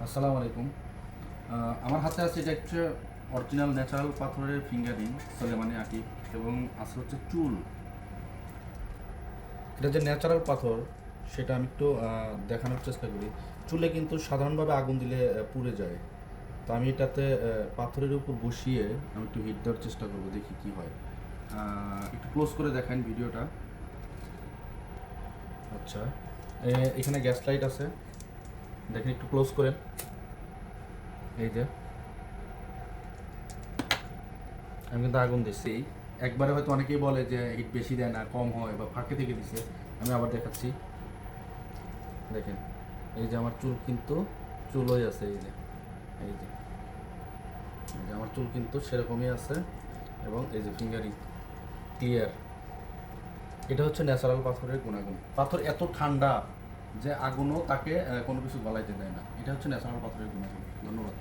আসসালামু আলাইকুম। আমার হাতে আছে এটা হচ্ছে অরিজিনাল ন্যাচারাল পাথরের ফিঙ্গারিং সোলেমানি আঁটি এবং আছে হচ্ছে চুল। এটা যে ন্যাচারাল পাথর সেটা আমি একটু দেখানোর চেষ্টা করি। চুলে কিন্তু সাধারণভাবে আগুন দিলে পুড়ে যায়, তো আমি এটাতে পাথরের উপর বসিয়ে আমি একটু হিট দেওয়ার চেষ্টা করবো, দেখি কি হয়। একটু ক্লোজ করে দেখেন ভিডিওটা। আচ্ছা, এখানে গ্যাস লাইট আছে, দেখেন একটু ক্লোজ করেন। এই যে আমি কিন্তু আগুন দিচ্ছি একবারে, হয়তো অনেকেই বলে যে হিট বেশি দেয় না, কম হয় বা ফাঁকে থেকে দিছে। আমি আবার দেখাচ্ছি, দেখেন এই যে আমার চুল কিন্তু চুল হয়ে আছে, এই যে এই যে এই যে আমার চুল কিন্তু সেরকমই আছে এবং এই যে ফিঙ্গারিং ক্লিয়ার। এটা হচ্ছে ন্যাচারাল পাথরের গুণাগুণ। পাথর এত ঠান্ডা যে আগুনও তাকে কোনো কিছু গলাইতে দেয় না। এটা হচ্ছে ন্যাচারাল পাথরের গুণাগুণ। ধন্যবাদ।